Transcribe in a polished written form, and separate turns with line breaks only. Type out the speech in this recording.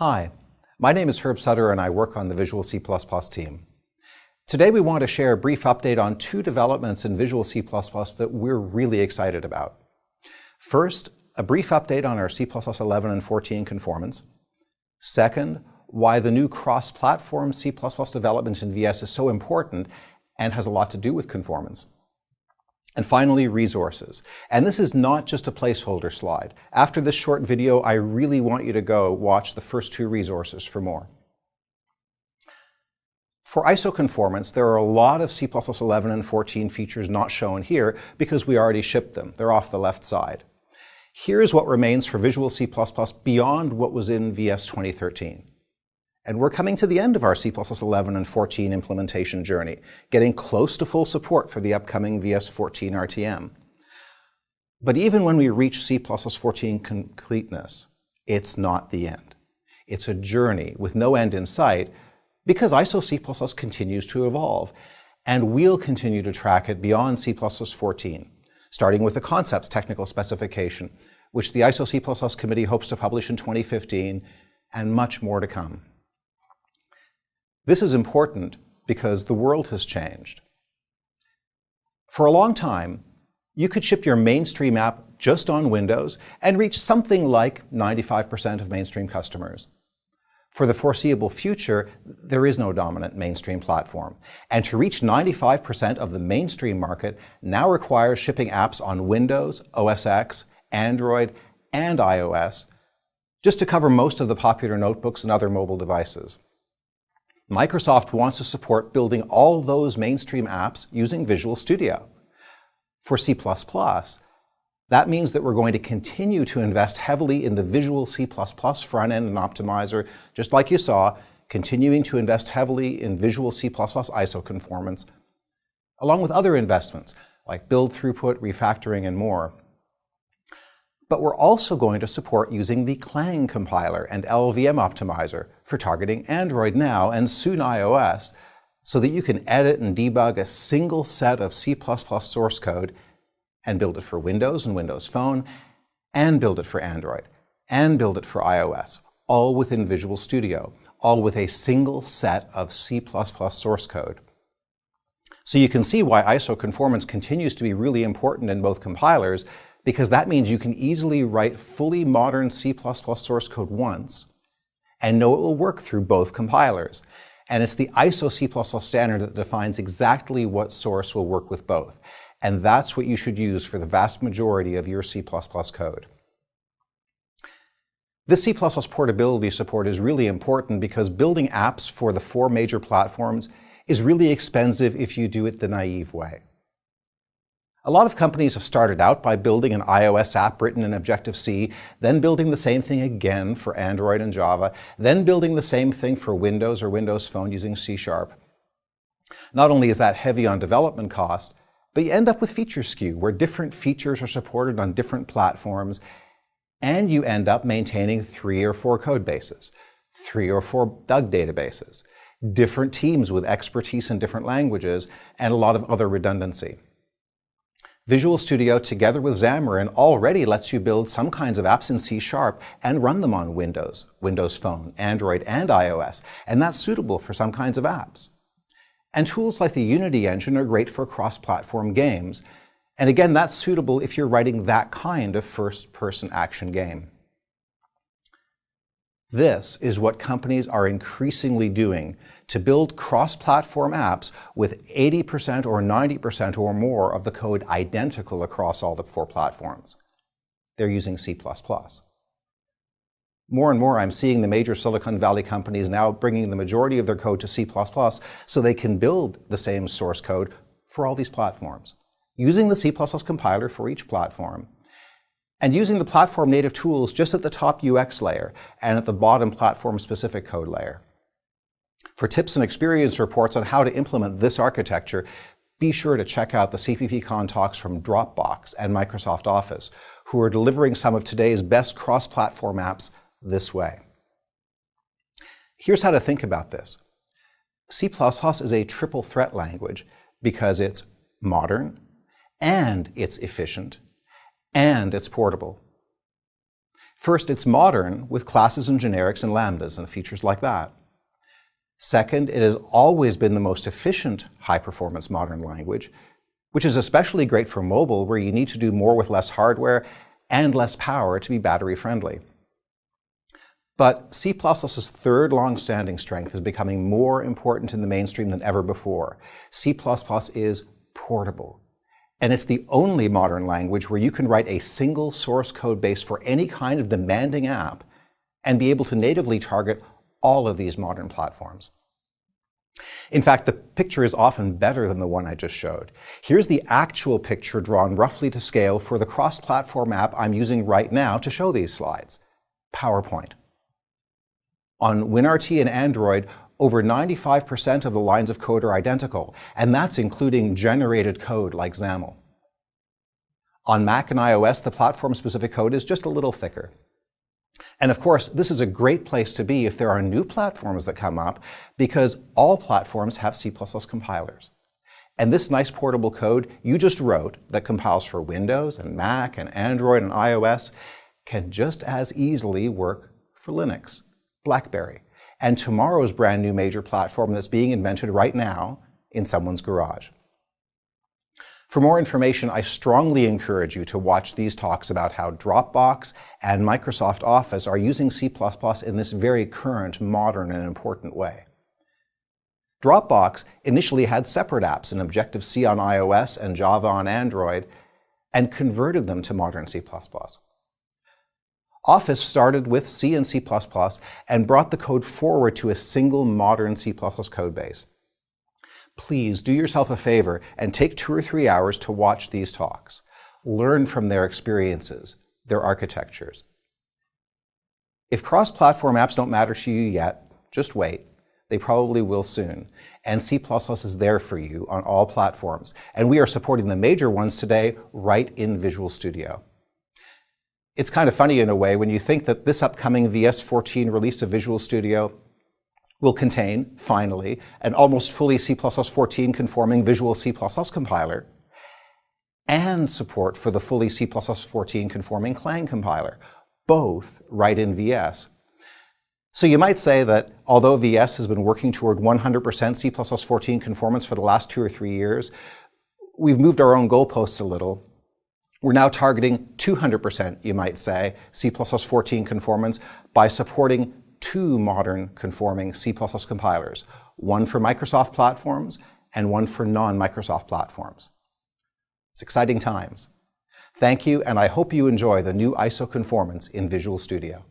Hi, my name is Herb Sutter and I work on the Visual C++ team. Today we want to share a brief update on two developments in Visual C++ that we're really excited about. First, a brief update on our C++ 11 and 14 conformance. Second, why the new cross-platform C++ development in VS is so important and has a lot to do with conformance. And finally, resources. And this is not just a placeholder slide. After this short video, I really want you to go watch the first two resources for more. For ISO conformance, there are a lot of C++ 11 and 14 features not shown here because we already shipped them. They're off the left side. Here's what remains for Visual C++ beyond what was in VS 2013. And we're coming to the end of our C++ 11 and 14 implementation journey, getting close to full support for the upcoming VS 14 RTM. But even when we reach C++ 14 completeness, it's not the end. It's a journey with no end in sight because ISO C++ continues to evolve, and we'll continue to track it beyond C++ 14, starting with the concepts technical specification, which the ISO C++ committee hopes to publish in 2015, and much more to come. This is important because the world has changed. For a long time, you could ship your mainstream app just on Windows and reach something like 95% of mainstream customers. For the foreseeable future, there is no dominant mainstream platform, and to reach 95% of the mainstream market now requires shipping apps on Windows, OS X, Android, and iOS, just to cover most of the popular notebooks and other mobile devices. Microsoft wants to support building all those mainstream apps using Visual Studio. For C++, that means that we're going to continue to invest heavily in the Visual C++ front-end and optimizer, just like you saw, continuing to invest heavily in Visual C++ ISO conformance, along with other investments like build throughput, refactoring, and more. But we're also going to support using the Clang compiler and LLVM optimizer for targeting Android now and soon iOS, so that you can edit and debug a single set of C++ source code and build it for Windows and Windows Phone, and build it for Android, and build it for iOS, all within Visual Studio, all with a single set of C++ source code. So you can see why ISO conformance continues to be really important in both compilers, because that means you can easily write fully modern C++ source code once and know it will work through both compilers. And it's the ISO C++ standard that defines exactly what source will work with both. And that's what you should use for the vast majority of your C++ code. This C++ portability support is really important because building apps for the four major platforms is really expensive if you do it the naive way. A lot of companies have started out by building an iOS app written in Objective-C, then building the same thing again for Android and Java, then building the same thing for Windows or Windows Phone using C#. Not only is that heavy on development cost, but you end up with feature skew, where different features are supported on different platforms, and you end up maintaining 3 or 4 code bases, 3 or 4 Doug databases, different teams with expertise in different languages, and a lot of other redundancy. Visual Studio, together with Xamarin, already lets you build some kinds of apps in C# and run them on Windows, Windows Phone, Android, and iOS, and that's suitable for some kinds of apps. And tools like the Unity engine are great for cross-platform games, and again, that's suitable if you're writing that kind of first-person action game. This is what companies are increasingly doing to build cross-platform apps with 80% or 90% or more of the code identical across all the 4 platforms. They're using C++. More and more, I'm seeing the major Silicon Valley companies now bringing the majority of their code to C++ so they can build the same source code for all these platforms, using the C++ compiler for each platform, and using the platform-native tools just at the top UX layer and at the bottom platform-specific code layer. For tips and experience reports on how to implement this architecture, be sure to check out the CPPCon talks from Dropbox and Microsoft Office, who are delivering some of today's best cross-platform apps this way. Here's how to think about this. C++ is a triple threat language because it's modern, and it's efficient, and it's portable. First, it's modern with classes and generics and lambdas and features like that. Second, it has always been the most efficient high-performance modern language, which is especially great for mobile, where you need to do more with less hardware and less power to be battery-friendly. But C++'s third long-standing strength is becoming more important in the mainstream than ever before. C++ is portable. And it's the only modern language where you can write a single source code base for any kind of demanding app and be able to natively target all of these modern platforms. In fact, the picture is often better than the one I just showed. Here's the actual picture drawn roughly to scale for the cross-platform app I'm using right now to show these slides, PowerPoint. On WinRT and Android, over 95% of the lines of code are identical, and that's including generated code like XAML. On Mac and iOS, the platform-specific code is just a little thicker. And of course, this is a great place to be if there are new platforms that come up, because all platforms have C++ compilers. And this nice portable code you just wrote that compiles for Windows and Mac and Android and iOS can just as easily work for Linux, BlackBerry, and tomorrow's brand new major platform that's being invented right now in someone's garage. For more information, I strongly encourage you to watch these talks about how Dropbox and Microsoft Office are using C++ in this very current, modern, and important way. Dropbox initially had separate apps in Objective-C on iOS and Java on Android, and converted them to modern C++. Office started with C and C++ and brought the code forward to a single modern C++ code base. Please do yourself a favor and take 2 or 3 hours to watch these talks. Learn from their experiences, their architectures. If cross-platform apps don't matter to you yet, just wait. They probably will soon. And C++ is there for you on all platforms. And we are supporting the major ones today right in Visual Studio. It's kind of funny in a way when you think that this upcoming VS14 release of Visual Studio will contain, finally, an almost fully C++14 conforming Visual C++ compiler and support for the fully C++14 conforming Clang compiler, both right in VS. So you might say that although VS has been working toward 100% C++14 conformance for the last 2 or 3 years, we've moved our own goalposts a little. We're now targeting 200%, you might say, C++14 conformance by supporting 2 modern conforming C++ compilers, one for Microsoft platforms and one for non-Microsoft platforms. It's exciting times. Thank you, and I hope you enjoy the new ISO conformance in Visual Studio.